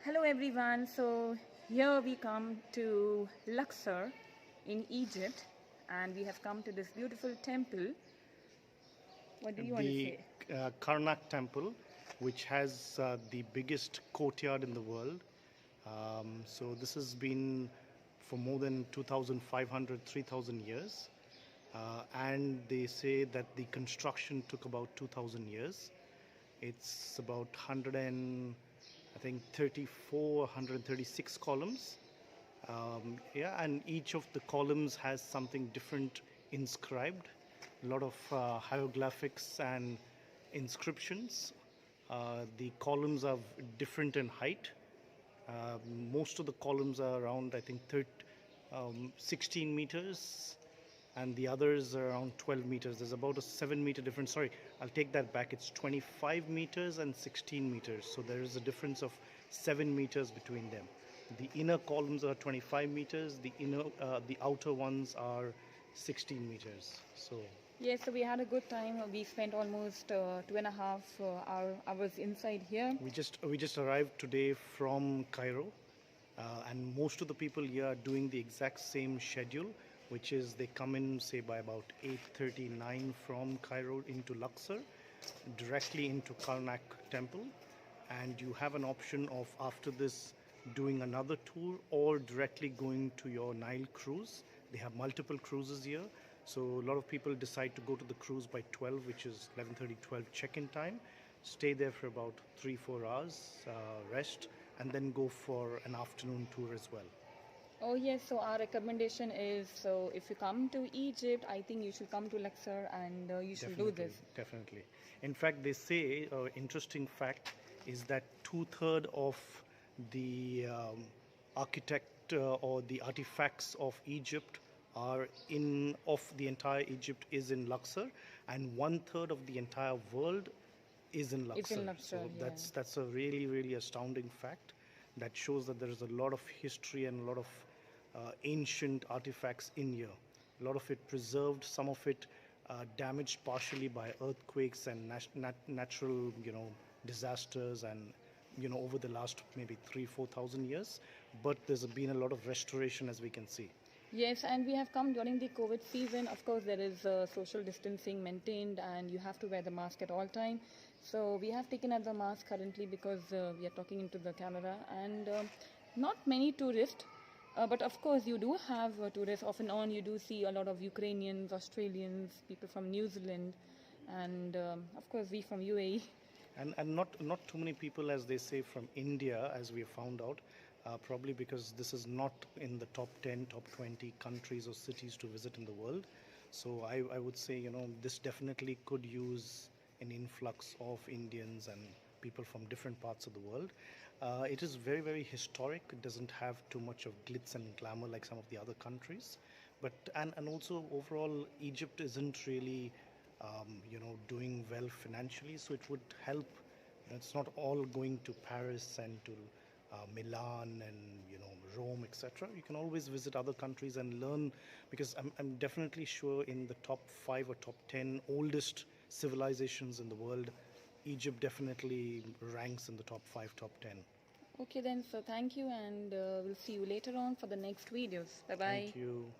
Hello everyone. So here we come to Luxor in Egypt, and we have come to this beautiful temple. What do you want to The say? Karnak temple, which has the biggest courtyard in the world. So this has been for more than 2,500, 3,000 years. And they say that the construction took about 2,000 years. It's about 100 and I think 34, 136 columns. Yeah, and each of the columns has something different inscribed. A lot of hieroglyphics and inscriptions. The columns are different in height. Uh, Most of the columns are around, I think, 16 meters, and the others are around 12 meters. There's about a 7 meter difference. Sorry, I'll take that back. It's 25 meters and 16 meters. So there is a difference of 7 meters between them. The inner columns are 25 meters. The outer ones are 16 meters. So Yes, so we had a good time. We spent almost 2.5 hours inside here. we just arrived today from Cairo, and most of the people here are doing the exact same schedule, which is they come in say by about 8:39 from Cairo into Luxor, directly into Karnak temple, and you have an option of after this doing another tour or directly going to your Nile cruise. They have multiple cruises here, so a lot of people decide to go to the cruise by 12, which is 11:30, 12 check-in time, stay there for about 3-4 hours, rest, and then go for an afternoon tour as well. Oh yes, so our recommendation is, so if you come to Egypt, I think you should come to Luxor and you should do this. Definitely. In fact, they say interesting fact is that 2/3 of the architect or the artifacts of Egypt are in of the entire Egypt is in Luxor, and 1/3 of the entire world is in Luxor. It's in Luxor, So yeah. that's a really astounding fact that shows that there is a lot of history and a lot of ancient artifacts in here. A lot of it preserved, some of it damaged partially by earthquakes and natural, disasters, and over the last maybe 3,000-4,000 years. But there's been a lot of restoration, as we can see. Yes, and we have come during the COVID season. Of course, there is social distancing maintained, and you have to wear the mask at all time. So we have taken out the mask currently because we are talking into the camera, and not many tourists. But of course, you do have tourists off and on. You do see a lot of Ukrainians, Australians, people from New Zealand, and of course, we from UAE. And not too many people, as they say, from India, as we have found out, probably because this is not in the top 10, top 20 countries or cities to visit in the world. So I would say, this definitely could use an influx of Indians and people from different parts of the world. It is very historic. It doesn't have too much of glitz and glamour like some of the other countries. But and also overall, Egypt isn't really doing well financially, so it would help. It's not all going to Paris and to Milan and Rome, etc. You can always visit other countries and learn, because I'm definitely sure in the top 5 or top 10 oldest civilizations in the world, Egypt definitely ranks in the top 5, top 10. Okay, then, so thank you, and we'll see you later on for the next videos. Bye bye. Thank you.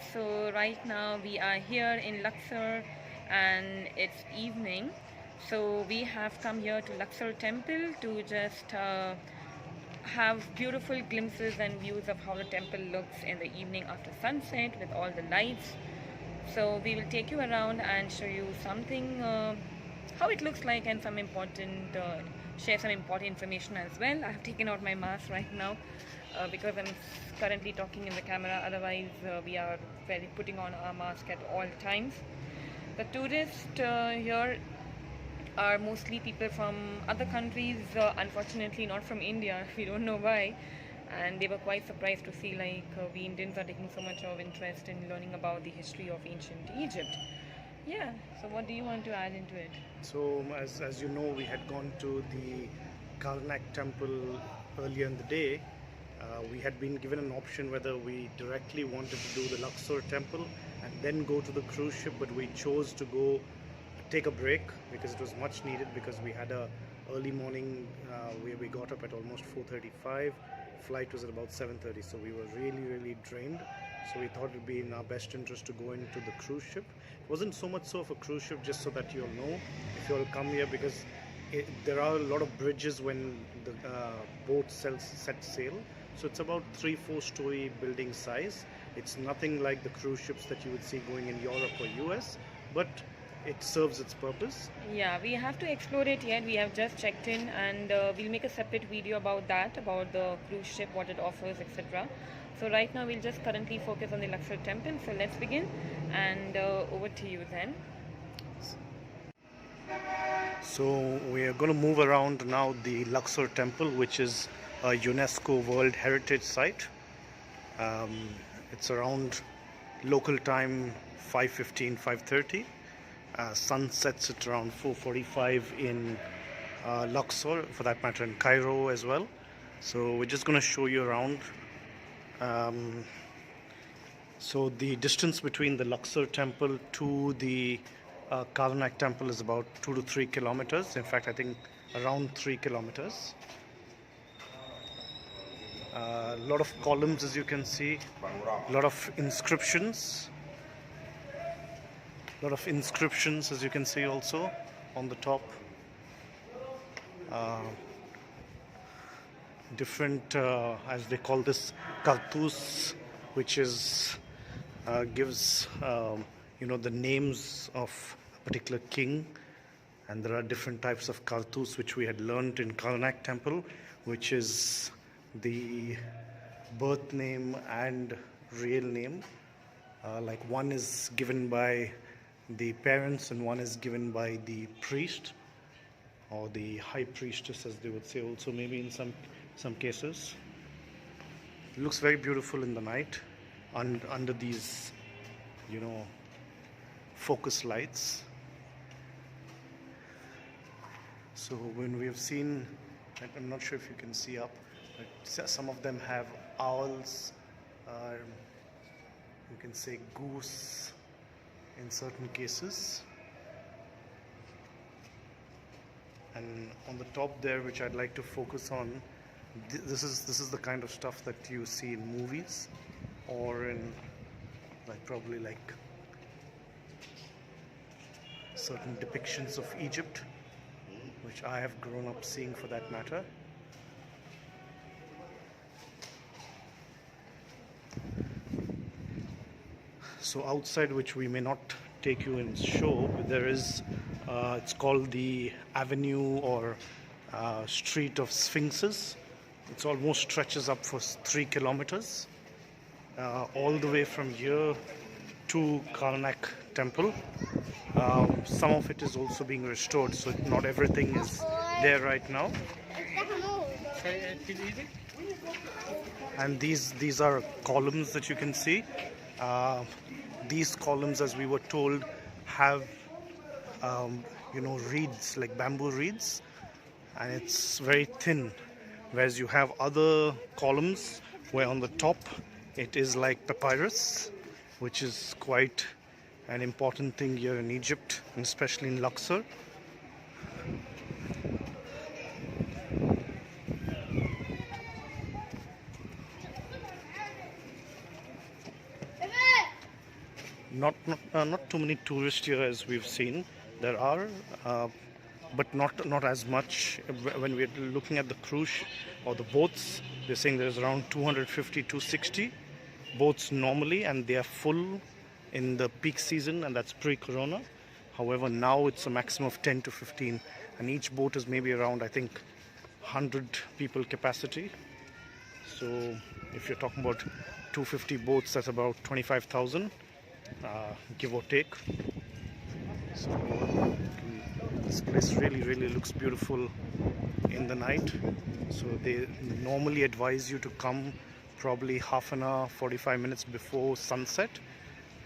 So right now we are here in Luxor and it's evening. So we have come here to Luxor Temple to just have beautiful glimpses and views of how the temple looks in the evening after sunset with all the lights. So we will take you around and show you something, how it looks like, and some important, share some important information as well. I have taken out my mask right now because I'm currently talking in the camera. Otherwise, we are putting on our mask at all times. The tourists here are mostly people from other countries, unfortunately not from India. We don't know why, and they were quite surprised to see like we Indians are taking so much of interest in learning about the history of ancient Egypt. Yeah, so what do you want to add into it? So, as you know, we had gone to the Karnak temple earlier in the day. We had been given an option whether we directly wanted to do the Luxor temple and then go to the cruise ship, but we chose to go take a break because it was much needed, because we had a early morning where we got up at almost 4:35. Flight was at about 7:30, so we were really drained. So we thought it would be in our best interest to go into the cruise ship. It wasn't so much so of a cruise ship, just so that you'll know if you all come here, because there are a lot of bridges when the boat set sail. So it's about 3-4 story building size. It's nothing like the cruise ships that you would see going in Europe or US, but it serves its purpose. Yeah, we have to explore it yet. We have just checked in, and we'll make a separate video about that, about the cruise ship, what it offers, etc. So right now we'll just currently focus on the Luxor temple. So let's begin, and over to you then. So we are going to move around now the Luxor temple, which is a UNESCO World Heritage Site. It's around local time 5:15, 5:30. Sun sets at around 4:45 in Luxor, for that matter in Cairo as well. So we're just going to show you around. So the distance between the Luxor temple to the Karnak temple is about 2 to 3 kilometers. In fact, I think around 3 kilometers. A lot of columns, as you can see, a lot of inscriptions. As you can see also on the top. Different, as they call this, kartus, which is gives the names of a particular king. And there are different types of kartus which we had learned in Karnak temple, which is the birth name and real name. Like one is given by the parents and one is given by the priest, or the high priestess, as they would say also, maybe in some cases. It looks very beautiful in the night under these focus lights. So when we have seen, I'm not sure if you can see up, but some of them have owls, you can say goose in certain cases. And on the top there, which I'd like to focus on, this is the kind of stuff that you see in movies, or in probably certain depictions of Egypt, which I have grown up seeing, for that matter. So outside, which we may not take you and show, there is it's called the Avenue or Street of Sphinxes. It almost stretches up for 3 kilometers, all the way from here to Karnak temple. Some of it is also being restored, so not everything is there right now. And these are columns that you can see. These columns, as we were told, have reeds, like bamboo reeds, and it's very thin, whereas you have other columns where on the top it is like papyrus, which is quite an important thing here in Egypt, and especially in Luxor. Not too many tourists here as we've seen. There are, but not as much. When we're looking at the cruise or the boats, they're saying there's around 250, 260 boats normally, and they are full in the peak season, and that's pre-corona. However, now it's a maximum of 10 to 15, and each boat is maybe around, I think, 100 people capacity. So if you're talking about 250 boats, that's about 25,000, give or take. So this place really looks beautiful in the night. So they normally advise you to come probably half an hour, 45 minutes before sunset,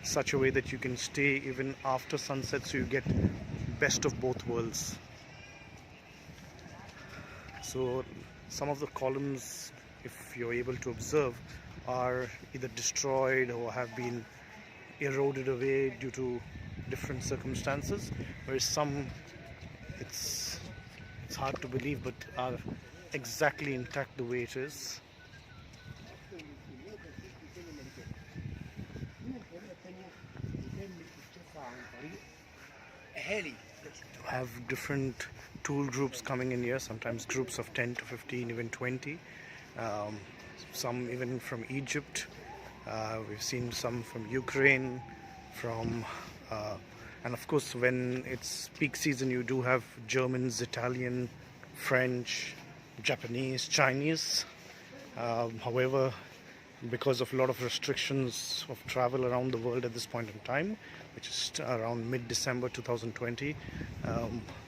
such a way that you can stay even after sunset, so you get best of both worlds. So some of the columns, if you're able to observe, are either destroyed or have been eroded away due to different circumstances, whereas some, it's hard to believe, but are exactly intact the way it is. Have different tool groups coming in here, sometimes groups of 10 to 15, even 20. Some even from Egypt. We've seen some from Ukraine, and of course when it's peak season you do have Germans, Italian, French, Japanese, Chinese. However, because of a lot of restrictions of travel around the world at this point in time, which is around mid-December 2020,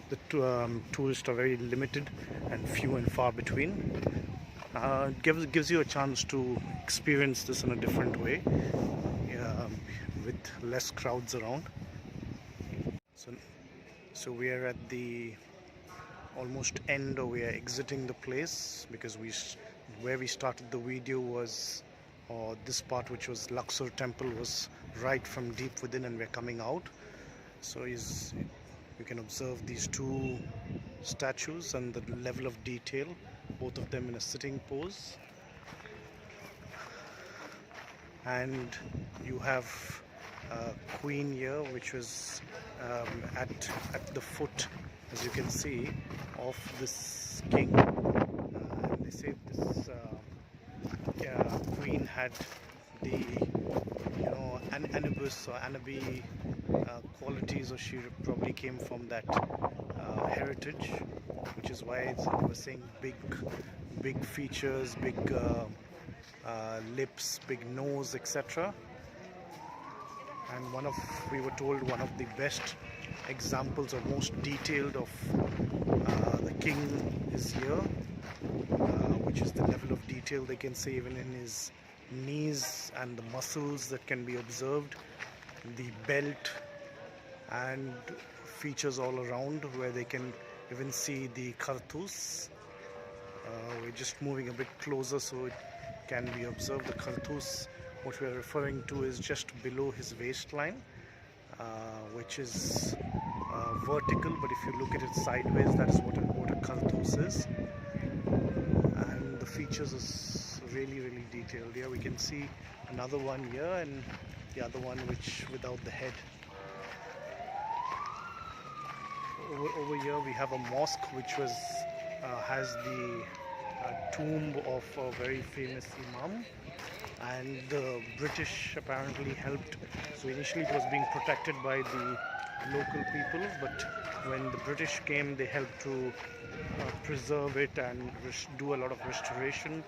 the tourists are very limited and few and far between. Gives you a chance to experience this in a different way, with less crowds around. So we are at the almost end, or we are exiting the place, because where we started the video was, or this part which was Luxor Temple, was right from deep within, and we're coming out. So you can observe these two statues and the level of detail, both of them in a sitting pose. And you have Queen here, which was at the foot, as you can see, of this king. And they say this queen had the Anubis or Anabi qualities, or she probably came from that heritage, which is why we're saying big features, big lips, big nose, etc. And we were told one of the best examples, or most detailed, of the king is here, which is the level of detail they can say even in his knees, and the muscles that can be observed, the belt, and features all around where they can even see the kartus. We're just moving a bit closer so it can be observed. The kartus, what we're referring to, is just below his waistline, which is vertical, but if you look at it sideways, that's what a kartus is. And the features is really detailed. Here we can see another one here, and the other one which without the head. Over here we have a mosque which has the tomb of a very famous imam, and the British apparently helped. So initially it was being protected by the local people, but when the British came, they helped to preserve it and do a lot of restoration,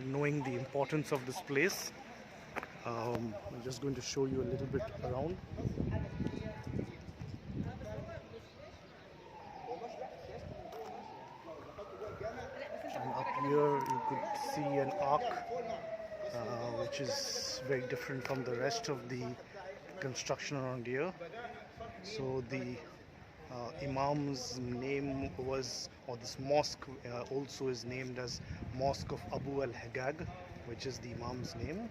knowing the importance of this place. I'm just going to show you a little bit around. And up here you could see an ark, which is very different from the rest of the construction around here. So the Imam's name was, or this mosque also is named as Mosque of Abu al-Hagag, which is the Imam's name.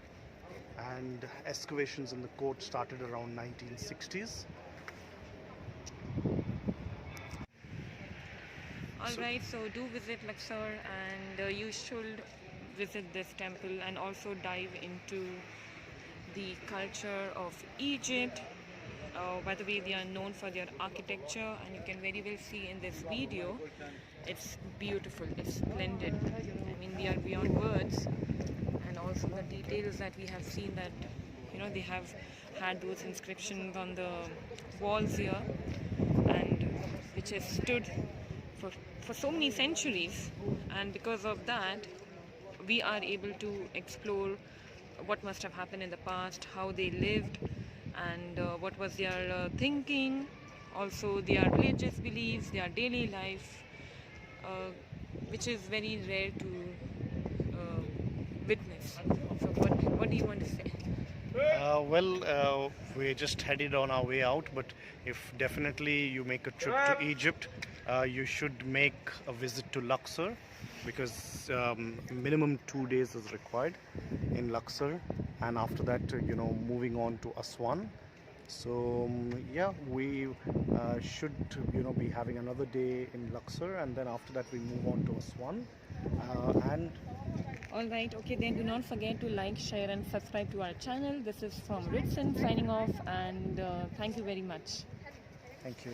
And excavations in the court started around 1960s. Alright, so do visit Luxor, and you should visit this temple and also dive into the culture of Egypt. By the way, they are known for their architecture, and you can very well see in this video, it's beautiful, it's splendid. I mean, we are beyond words. And also the details that we have seen, that they have had those inscriptions on the walls here, and which has stood for so many centuries, and because of that we are able to explore what must have happened in the past, how they lived, and what was their thinking, also their religious beliefs, their daily life, which is very rare to witness. So what do you want to say? We're just headed on our way out, but if definitely you make a trip to Egypt, you should make a visit to Luxor, because minimum 2 days is required in Luxor, and after that, moving on to Aswan. So yeah, we should be having another day in Luxor, and then after that we move on to Aswan. And Alright, okay, then do not forget to like, share and subscribe to our channel. This is from Ritson signing off, and thank you very much. thank you.